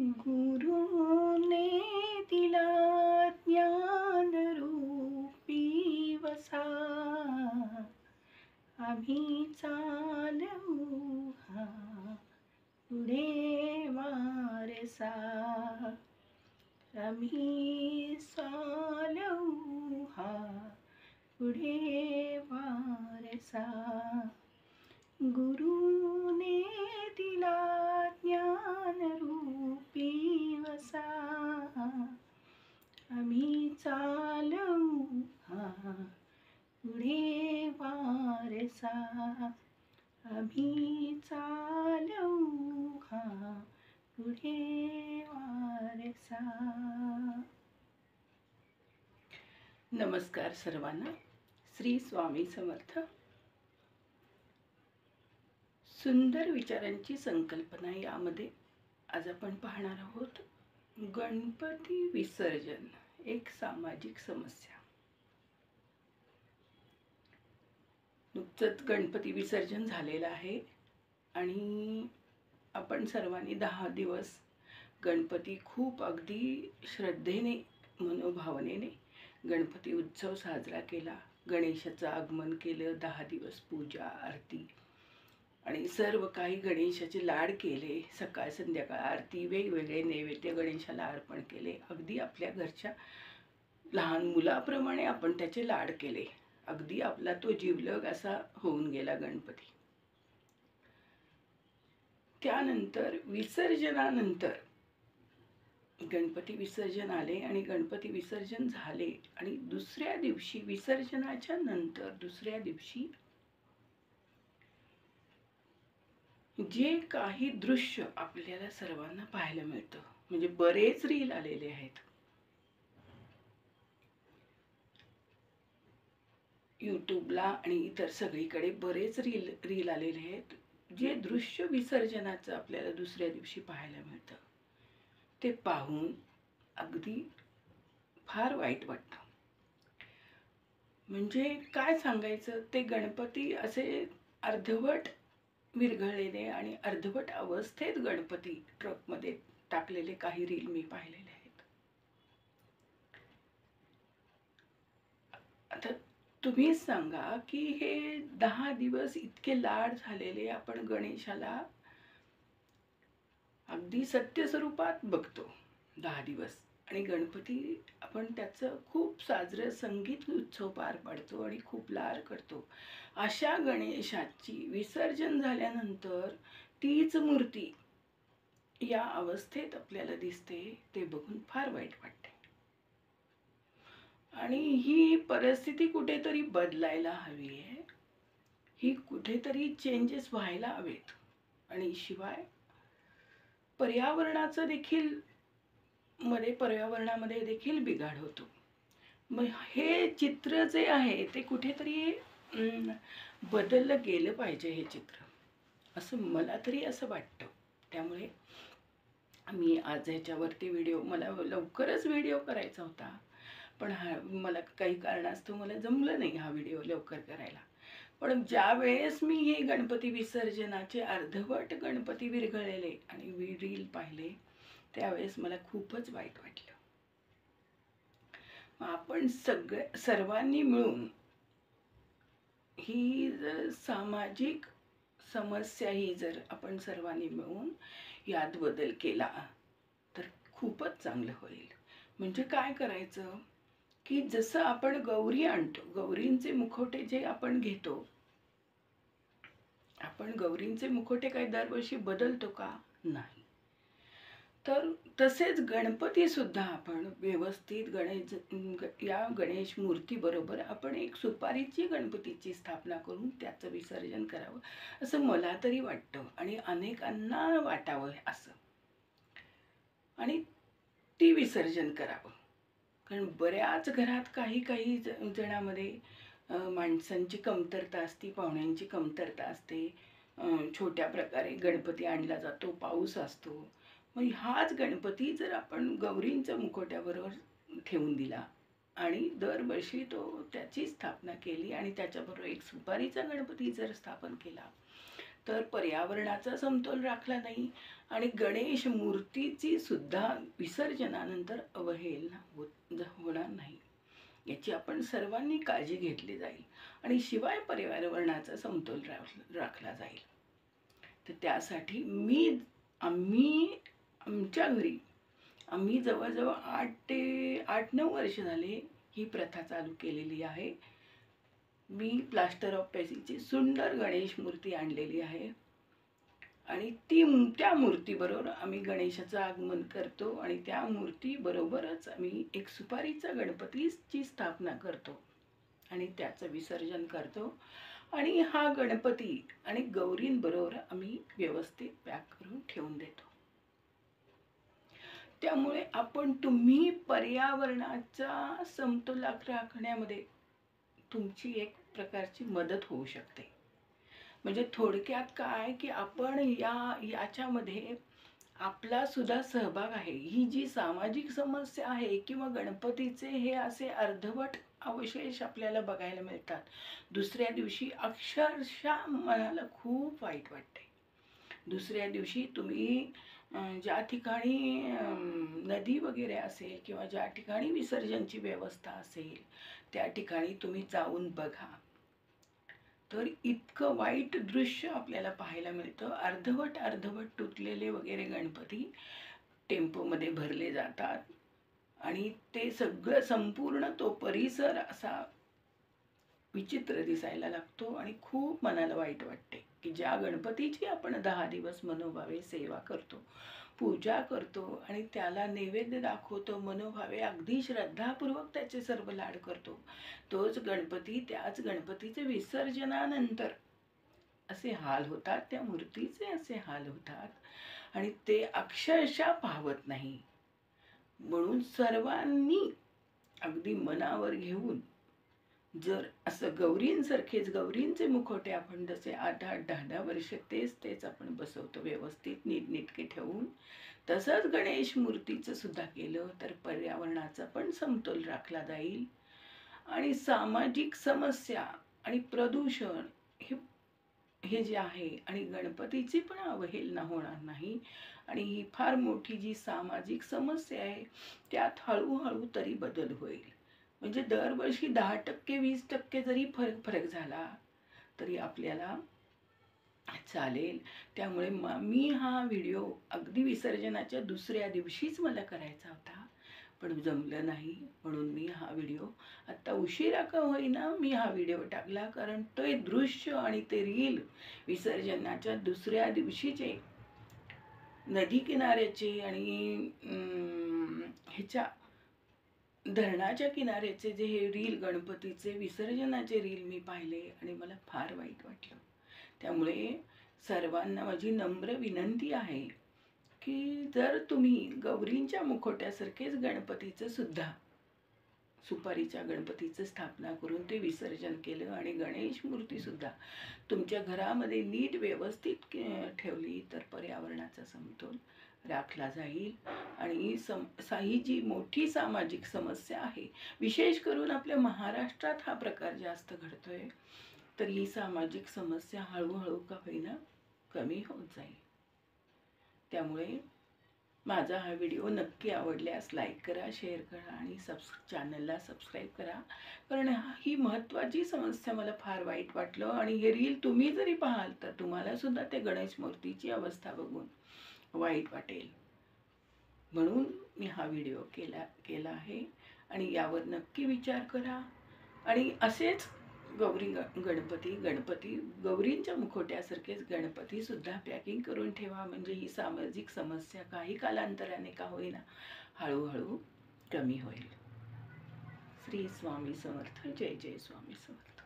गुरुने दिला ज्ञान रूपी वसा, आम्ही चालवू हा पुढे वारसा, आम्ही चालवू हा पुढे वारसा. गुरुने दिला ज्ञान रूपी वसा, आम्ही चालवू हा पुढे वारसा, आम्ही चालवू हा पुढे वारसा. नमस्कार सर्वांना. श्री स्वामी समर्थ. सुंदर विचारांची संकल्पना यामध्ये आज आपण पाहणार आहोत. गणपती विसर्जन एक सामाजिक समस्या. नुकतंच गणपती विसर्जन झालेलं आहे आणि आपण सर्वांनी 10 दिवस गणपती खूप अगदी श्रद्धेने मनोभावनेने गणपती उत्सव साजरा केला. गणेशाचं आगमन केलं, 10 दिवस पूजा आरती आणि सर्व काही गणेशाचे लाड केले. सकाळ संध्याकाळ आरती, वेगवेगळे नैवेद्य गणेशाला अर्पण केले. अगदी आपल्या घरच्या लहान मुलाप्रमाणे आपण त्याचे लाड केले. अगदी आपला तो जीवलग असा होऊन गेला गणपती. त्यानंतर विसर्जनानंतर गणपती विसर्जन आले आणि गणपती विसर्जन झाले आणि दुसऱ्या दिवशी, विसर्जनाच्या नंतर दुसऱ्या दिवशी जे काही दृश्य आपल्याला सर्वांना पाहायला मिळतं, म्हणजे बरेच रील आलेले आहेत. यूट्यूबला आणि इतर सगळीकडे बरेच रील आलेले आहेत. जे दृश्य विसर्जनाचं आपल्याला दुसऱ्या दिवशी पाहायला मिळतं ते पाहून अगदी फार वाईट वाटतं. म्हणजे काय सांगायचं, ते गणपती असे अर्धवट विरघळलेले आणि अर्धवट अवस्थेत गणपती ट्रकमध्ये टाकलेले काही रील मी पाहिलेले आहेत. आता तुम्हीच सांगा की हे 10 दिवस इतके लाड झालेले आपण गणेशाला अगदी सत्य स्वरूपात बघतो 10 दिवस, आणि गणपती आपण त्याचं खूप साजरं संगीत उत्सव पार पाडतो आणि खूप लाड करतो. अशा गणेशाची विसर्जन झाल्यानंतर तीच मूर्ती या अवस्थेत आपल्याला दिसते, ते बघून फार वाईट वाटते. आणि ही परिस्थिती कुठेतरी बदलायला हवी आहे. ही कुठेतरी चेंजेस व्हायला हवेत. आणि शिवाय पर्यावरणाचं देखील पर्यावरणामध्ये देखील बिघाड होतो. मग हे चित्र जे आहे ते कुठेतरी बदललं गेलं पाहिजे हे चित्र, असं मला तरी असं वाटतं. त्यामुळे मी आज ह्याच्यावरती मला लवकरच व्हिडिओ करायचा होता, पण मला काही कारणास्तव मला जमलं नाही हा व्हिडिओ लवकर करायला. पण ज्या वेळेस मी हे गणपती विसर्जनाचे अर्धवट गणपती विरघळलेले आणि रील पाहिले त्यावेळेस मला खूपच वाईट वाटलं. आपण सर्वांनी मिळून ही जर सामाजिक समस्या ही जर आपण सर्वांनी मिळून यात बदल केला तर खूपच चांगलं होईल. म्हणजे काय करायचं की जसं आपण गौरी आणतो, गौरींचे मुखवटे जे आपण घेतो, आपण गौरींचे मुखवटे काही दरवर्षी बदलतो का? नाही. तर तसेच गणपती सुद्धा आपण व्यवस्थित या गणेश मूर्ती बरोबर आपण एक सुपारीची गणपतीची स्थापना करून त्याचं विसर्जन करावं असं मला तरी वाटतं आणि अनेकांना वाटावं असं, आणि ती विसर्जन करावं. कारण बऱ्याच घरात काही जणांमध्ये माणसांची कमतरता असते, पाहुण्यांची कमतरता असते. छोट्या प्रकारे गणपती आणला जातो, पाऊस असतो. मग हाच गणपती जर आपण गौरींच्या मुखवट्याबरोबर ठेवून दिला आणि दरवर्षी त्याची स्थापना केली आणि त्याच्याबरोबर एक सुपारीचा गणपती जर स्थापन केला तर पर्यावरणाचा समतोल राखला नाही आणि गणेश मूर्तीची सुद्धा विसर्जनानंतर अवहेलना होणार नाही याची आपण सर्वांनी काळजी घेतली जाईल आणि शिवाय पर्यावरणाचा समतोल राखला जाईल. तर त्यासाठी आमच्या घरी आम्ही जवळजवळ 8-9 वर्ष झाले ही प्रथा चालू केलेली आहे. मी प्लास्टर ऑफ पॅरिसची सुंदर गणेश मूर्ती आणलेली आहे आणि त्या मूर्तीबरोबर आम्ही गणेशाचं आगमन करतो आणि त्या मूर्तीबरोबरच आम्ही एक सुपारीचा गणपतीची स्थापना करतो आणि त्याचं विसर्जन करतो आणि हा गणपती आणि गौरींबरोबर आम्ही व्यवस्थित पॅक करून ठेवून देतो. त्यामुळे तुम्ही पर्यावरणाचा समतोल राखण्यामध्ये तुमची एक प्रकारची मदत होऊ शकते. म्हणजे थोडक्यात काय की आपण याच्यामध्ये आपला सुद्धा सहभाग आहे. ही जी सामाजिक समस्या आहे किंवा गणपतीचे हे असे अर्धवट अवशेष आपल्याला बघायला मिळतात, दुसऱ्या दिवशी अक्षरशः मनाला खूप वाईट वाटते. दुसऱ्या दिवशी तुम्ही ज्या ठिकाणी नदी वगैरे असेल किंवा ज्या ठिकाणी विसर्जनची व्यवस्था असेल त्या ठिकाणी तुम्ही जाऊन बघा, तर इतकं वाईट दृश्य आपल्याला पाहायला मिळतं. अर्धवट तुटलेले वगैरे गणपती टेम्पोमध्ये भरले जातात आणि ते सगळं संपूर्ण तो परिसर असा विचित्र दिसायला लागतो आणि खूप मनाला वाईट वाटते की ज्या गणपतीची आपण 10 दिवस मनोभावे सेवा करतो, पूजा करतो आणि त्याला नैवेद्य दाखवतो, मनोभावे अगदी श्रद्धापूर्वक त्याचे सर्व लाड करतो, तोच गणपती त्याच गणपतीचे विसर्जनानंतर असे हाल होतात, त्या मूर्तीचे असे हाल होतात आणि ते अक्षरशः पाहवत नाही. म्हणून सर्वांनी अगदी मनावर घेऊन जर असं गौरींचे मुखवटे आपण जसे 8-8, 10-10 वर्ष तेच आपण बसवतो व्यवस्थित नीटनेटके ठेवून, तसंच गणेश मूर्तीचं सुद्धा केलं तर पर्यावरणाचा पण समतोल राखला जाईल आणि सामाजिक समस्या आणि प्रदूषण हे जे आहे आणि गणपतीची पण अवहेलना होणार नाही आणि ही फार मोठी जी सामाजिक समस्या आहे त्यात हळूहळू तरी बदल होईल. म्हणजे दरवर्षी 10% 20% जरी फरक झाला तरी आपल्याला चालेल. त्यामुळे मी हा व्हिडिओ अगदी विसर्जनाच्या दुसऱ्या दिवशीच मला करायचा होता, पण जमलं नाही. म्हणून मी हा व्हिडिओ आत्ता उशिरा का होईना मी हा व्हिडिओ टाकला, कारण ते दृश्य आणि ते रील विसर्जनाच्या दुसऱ्या दिवशीचे नदी किनाऱ्याचे आणि ह्याच्या धरणाच्या किनाऱ्याचे जे हे रील गणपतीचे विसर्जनाचे रील मी पाहिले आणि मला फार वाईट वाटलं. त्यामुळे सर्वांना माझी नम्र विनंती आहे की जर तुम्ही गौरींच्या मुखवट्यासारखेच गणपतीचं सुद्धा सुपारीच्या गणपतीचं स्थापना करून ते विसर्जन केलं आणि गणेश मूर्ती सुद्धा तुमच्या घरामध्ये नीट व्यवस्थित ठेवली तर पर्यावरणाचा समतोल राखला जाईल आणि ही जी मोठी सामाजिक समस्या आहे, विशेष करून आपल्या महाराष्ट्रात हा प्रकार जास्त घडतोय, तर ही सामाजिक समस्या हळूहळू का होईना कमी होत जाईल. त्यामुळे माझा हा व्हिडिओ नक्की आवडल्यास लाईक करा, शेअर करा आणि चॅनलला सबस्क्राईब करा, कारण ही महत्त्वाची समस्या मला फार वाईट वाटलं आणि हे रील तुम्ही जरी पाहाल तर तुम्हाला सुद्धा ते गणेश मूर्तीची अवस्था बघून वाईट वाटेल. म्हणून मी हा व्हिडिओ केला आहे आणि यावर नक्की विचार करा आणि असेच गणपती गौरींच्या मुखवट्यासारखेच गणपती सुद्धा पॅकिंग करून ठेवा, म्हणजे ही सामाजिक समस्या काही कालांतराने का होईना हळूहळू कमी होईल. श्री स्वामी समर्थ. जय जय स्वामी समर्थ.